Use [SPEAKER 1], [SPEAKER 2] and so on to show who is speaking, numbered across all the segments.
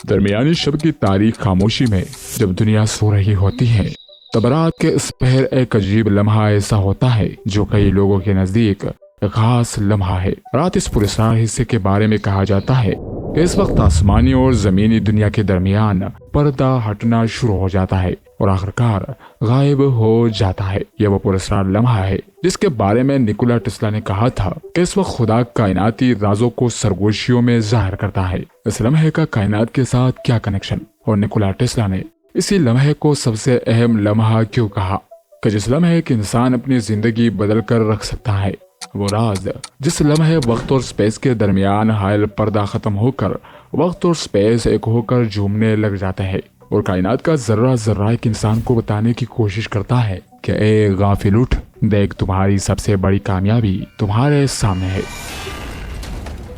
[SPEAKER 1] درمیانی شب کی تاریخ خاموشی میں جب دنیا سو رہی ہوتی ہے تب رات کے اس پہر ایک عجیب لمحہ ایسا ہوتا ہے جو کئی لوگوں کے نزدیک ایک خاص لمحہ ہے۔ رات اس پراسرار حصے کے بارے میں کہا جاتا ہے کہ اس وقت آسمانی اور زمینی دنیا کے درمیان پردہ ہٹنا شروع ہو جاتا ہے اور آخرکار غائب ہو جاتا ہے۔ یہ وہ پراسرار لمحہ ہے جس کے بارے میں نیکولا ٹیسلا نے کہا تھا کہ اس وقت خدا کائناتی رازوں کو سرگوشیوں میں ظاہر کرتا ہے۔ اس لمحے کا کائنات کے ساتھ کیا کنیکشن، اور نیکولا ٹیسلا نے اسی لمحے کو سب سے اہم لمحہ کیوں کہا کہ جس لمحے کہ انسان اپنی زندگی بدل کر رکھ سکتا ہے، وہ راز جس لمحے وقت اور سپیس کے درمیان حائل پردہ ختم ہو کر وقت اور سپیس ایک ہو کر جھومنے لگ جاتے ہیں اور کائنات کا ذرہ ذرہ ایک انسان کو بتانے کی کوشش کرتا ہے کہ اے غافل اٹھ، دیکھ تمہاری سب سے بڑی کامیابی تمہارے سامنے ہے۔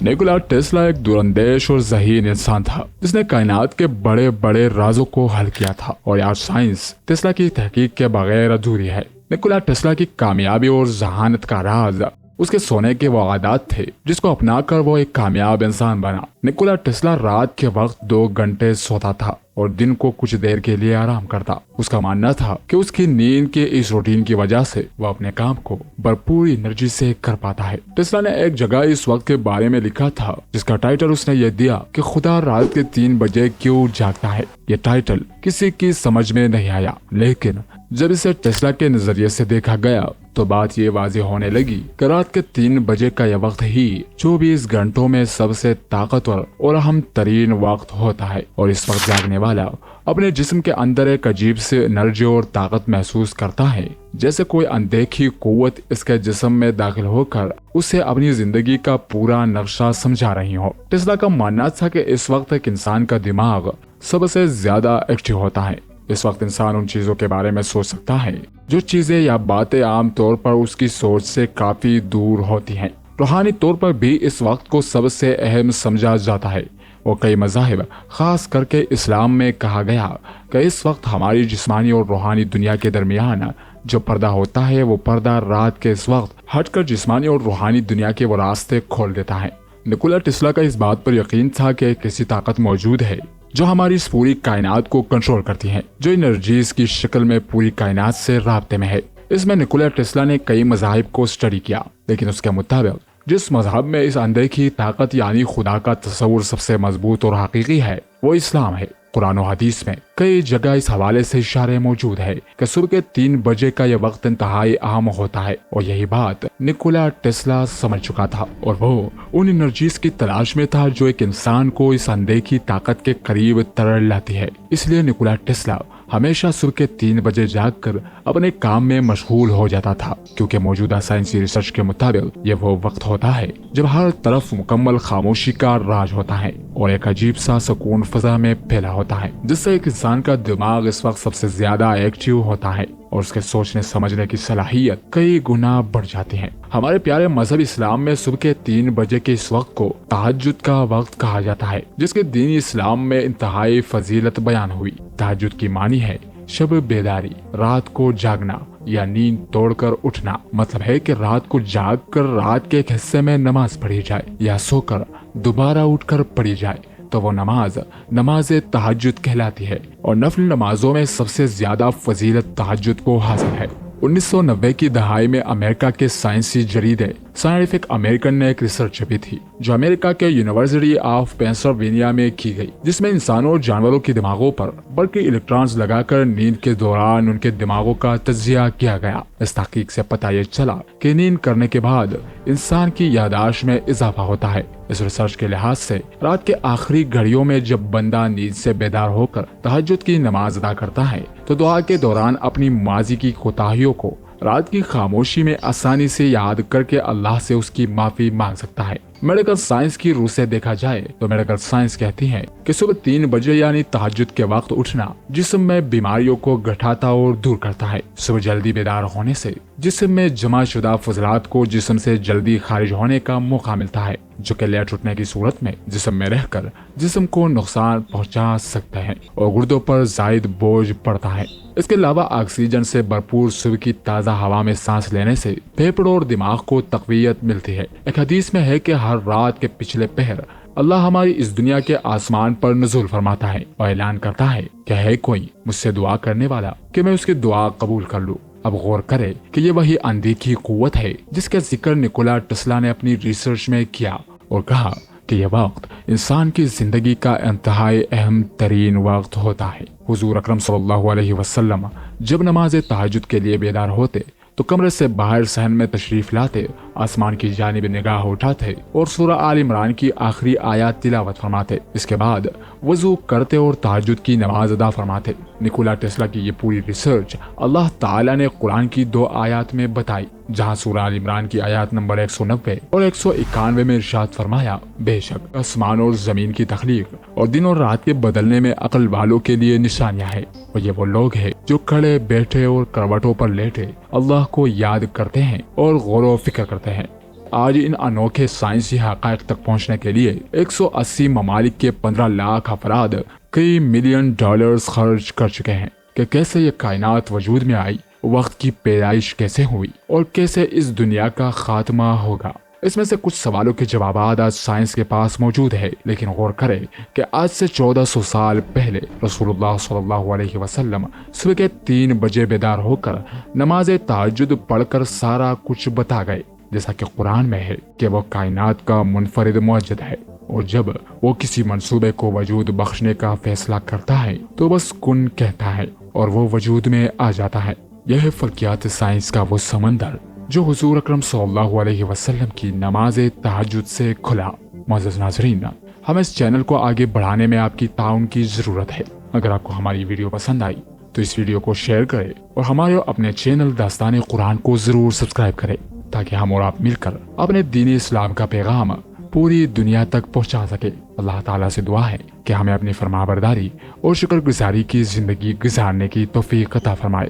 [SPEAKER 1] نیکولا ٹیسلا ایک دور اندیش اور ذہین انسان تھا جس نے کائنات کے بڑے بڑے رازوں کو حل کیا تھا، اور آج سائنس ٹیسلا کی تحقیق کے بغیر ادھوری ہے۔ نیکولا ٹیسلا کی کامیابی اور ذہانت کا راز اس کے سونے کے وہ عادات تھے جس کو اپنا کر وہ ایک کامیاب انسان بنا۔ نیکولا ٹیسلا رات کے وقت 2 گھنٹے سوتا تھا اور دن کو کچھ دیر کے لیے آرام کرتا۔ اس کا ماننا تھا کہ اس کی نیند کے اس روٹین کی وجہ سے وہ اپنے کام کو بھرپور انرجی سے کر پاتا ہے۔ ٹیسلا نے ایک جگہ اس وقت کے بارے میں لکھا تھا جس کا ٹائٹل اس نے یہ دیا کہ خدا رات کے 3 بجے کیوں جاگتا ہے۔ یہ ٹائٹل کسی کی سمجھ میں نہیں آیا، لیکن جب اسے ٹیسلا کے نظریے سے دیکھا گیا تو بات یہ واضح ہونے لگی کہ رات کے 3 بجے کا یہ وقت ہی 24 گھنٹوں میں سب سے طاقتور اور اہم ترین وقت ہوتا ہے، اور اس وقت جاگنے والا اپنے جسم کے اندر ایک عجیب سے انرجی اور طاقت محسوس کرتا ہے، جیسے کوئی اندیکھی قوت اس کے جسم میں داخل ہو کر اسے اپنی زندگی کا پورا نقشہ سمجھا رہی ہو۔ ٹیسلا کا ماننا تھا کہ اس وقت ایک انسان کا دماغ سب سے زیادہ ایکٹیو ہوتا ہے۔ اس وقت انسان ان چیزوں کے بارے میں سوچ سکتا ہے جو چیزیں یا باتیں عام طور پر اس کی سوچ سے کافی دور ہوتی ہیں۔ روحانی طور پر بھی اس وقت کو سب سے اہم سمجھا جاتا ہے، اور کئی مذاہب خاص کر کے اسلام میں کہا گیا کہ اس وقت ہماری جسمانی اور روحانی دنیا کے درمیان جو پردہ ہوتا ہے وہ پردہ رات کے اس وقت ہٹ کر جسمانی اور روحانی دنیا کے وہ راستے کھول دیتا ہے۔ نیکولا ٹیسلا کا اس بات پر یقین تھا کہ ایک ایسی طاقت موجود ہے جو ہماری اس پوری کائنات کو کنٹرول کرتی ہے، جو انرجیز کی شکل میں پوری کائنات سے رابطے میں ہے۔ اس میں نیکولا ٹیسلا نے کئی مذاہب کو اسٹڈی کیا، لیکن اس کے مطابق جس مذہب میں اس اندیکھی طاقت یعنی خدا کا تصور سب سے مضبوط اور حقیقی ہے وہ اسلام ہے۔ قرآن و حدیث میں کئی جگہ اس حوالے سے اشارے موجود ہے کہ صبح کے 3 بجے کا یہ وقت انتہائی اہم ہوتا ہے، اور یہی بات نیکولا ٹیسلا سمجھ چکا تھا، اور وہ ان انرجیز کی تلاش میں تھا جو ایک انسان کو اس اندیکھی طاقت کے قریب تر لاتی ہے۔ اس لیے نیکولا ٹیسلا ہمیشہ صبح کے 3 بجے جاگ کر اپنے کام میں مشغول ہو جاتا تھا، کیونکہ موجودہ سائنسی ریسرچ کے مطابق یہ وہ وقت ہوتا ہے جب ہر طرف مکمل خاموشی کا راج ہوتا ہے اور ایک عجیب سا سکون فضا میں پھیلا ہوتا ہے، جس سے ایک انسان کا دماغ اس وقت سب سے زیادہ ایکٹیو ہوتا ہے اور اس کے سوچنے سمجھنے کی صلاحیت کئی گنا بڑھ جاتی ہے۔ ہمارے پیارے مذہب اسلام میں صبح کے 3 بجے کے اس وقت کو تہجد کا وقت کہا جاتا ہے، جس کے دینی اسلام میں انتہائی فضیلت بیان ہوئی۔ تہجد کی معنی ہے شب بیداری، رات کو جاگنا یا نیند توڑ کر اٹھنا۔ مطلب ہے کہ رات کو جاگ کر رات کے ایک حصے میں نماز پڑھی جائے یا سو کر دوبارہ اٹھ کر پڑھی جائے تو وہ نماز تہجد کہلاتی ہے، اور نفل نمازوں میں سب سے زیادہ فضیلت تہجد کو حاصل ہے۔ 1990 کی دہائی میں امریکہ کے سائنسی جریدے سائنٹیفک امریکن نے ایک ریسرچ چھپی تھی جو امریکہ کے یونیورسٹی آف پینسلوینیا میں کی گئی، جس میں انسانوں اور جانوروں کے دماغوں پر برقی الیکٹرانز لگا کر نیند کے دوران ان کے دماغوں کا تجزیہ کیا گیا۔ اس تحقیق سے پتہ یہ چلا کہ نیند کرنے کے بعد انسان کی یادداشت میں اضافہ ہوتا ہے۔ اس ریسرچ کے لحاظ سے رات کے آخری گھڑیوں میں جب بندہ نیند سے بیدار ہو کر تہجد کی نماز ادا کرتا ہے تو دعا کے دوران اپنی ماضی کی کوتاہیوں کو رات کی خاموشی میں آسانی سے یاد کر کے اللہ سے اس کی معافی مانگ سکتا ہے۔ میڈیکل سائنس کی روح سے دیکھا جائے تو میڈیکل سائنس کہتی ہے کہ صبح 3 بجے یعنی تہجد کے وقت اٹھنا جسم میں بیماریوں کو گھٹاتا اور دور کرتا ہے۔ صبح جلدی بیدار ہونے سے جسم میں جمع شدہ فضلات کو جسم سے جلدی خارج ہونے کا موقع ملتا ہے، جو کہ لیٹ اٹھنے کی صورت میں جسم میں رہ کر جسم کو نقصان پہنچا سکتے ہیں اور گردوں پر زائد بوجھ پڑتا ہے۔ اس کے علاوہ آکسیجن سے بھرپور صبح کی تازہ ہوا میں سانس لینے سے پھیپھڑوں اور دماغ کو تقویت ملتی ہے۔ ایک حدیث میں ہے کہ ہر رات کے پچھلے پہر اللہ ہماری اس دنیا کے آسمان پر نزول فرماتا ہے اور اعلان کرتا ہے کہ ہے کوئی مجھ سے دعا کرنے والا کہ میں اس کی دعا قبول کر لوں۔ اب غور کرے کہ یہ وہی اندیکھی قوت ہے جس کا ذکر نکولا ٹسلا نے اپنی ریسرچ میں کیا اور کہا کہ یہ وقت انسان کی زندگی کا انتہائی اہم ترین وقت ہوتا ہے۔ حضور اکرم صلی اللہ علیہ وسلم جب نماز تہجد کے لیے بیدار ہوتے تو کمرے سے باہر صحن میں تشریف لاتے، آسمان کی جانب نگاہ اٹھاتے اور سورہ آل عمران کی آخری آیات تلاوت فرماتے۔ اس کے بعد وضو کرتے اور تہجد کی نماز ادا فرماتے۔ نکولا ٹیسلا کی یہ پوری ریسرچ اللہ تعالیٰ نے قرآن کی 2 آیات میں بتائی، جہاں سورہ آل عمران کی آیات نمبر 190 اور 191 میں ارشاد فرمایا، بے شک آسمان اور زمین کی تخلیق اور دن اور رات کے بدلنے میں عقل والوں کے لیے نشانیاں ہیں، اور یہ وہ لوگ ہیں جو کھڑے بیٹھے اور کروٹوں پر لیٹے اللہ کو یاد کرتے ہیں اور غور و فکر کرتے ہیں۔ آج ان انوکھے سائنسی حقائق تک پہنچنے کے لیے 180 ممالک کے 15 لاکھ افراد کئی ملین ڈالرز خرچ کر چکے ہیں کہ کیسے یہ کائنات وجود میں آئی، وقت کی پیدائش کیسے ہوئی اور کیسے اس دنیا کا خاتمہ ہوگا۔ اس میں سے کچھ سوالوں کے جوابات آج سائنس کے پاس موجود ہے، لیکن غور کرے کہ آج سے 1400 سال پہلے رسول اللہ صلی اللہ علیہ وسلم صبح کے 3 بجے بیدار ہو کر نماز تہجد پڑھ کر سارا کچھ بتا گئے، جیسا کہ قرآن میں ہے کہ وہ کائنات کا منفرد موجد ہے، اور جب وہ کسی منصوبے کو وجود بخشنے کا فیصلہ کرتا ہے تو بس کن کہتا ہے اور وہ وجود میں آ جاتا ہے۔ یہ ہے فلکیات سائنس کا وہ سمندر جو حضور اکرم صلی اللہ علیہ وسلم کی نماز تہجد سے کھلا۔ معزز ناظرین، ہم اس چینل کو آگے بڑھانے میں آپ کی تعاون کی ضرورت ہے۔ اگر آپ کو ہماری ویڈیو پسند آئی تو اس ویڈیو کو شیئر کریں اور ہمارے اپنے چینل داستان قرآن کو ضرور سبسکرائب کریں، تاکہ ہم اور آپ مل کر اپنے دین اسلام کا پیغام پوری دنیا تک پہنچا سکے۔ اللہ تعالیٰ سے دعا ہے کہ ہمیں اپنی فرمانبرداری اور شکر گزاری کی زندگی گزارنے کی توفیق عطا فرمائے۔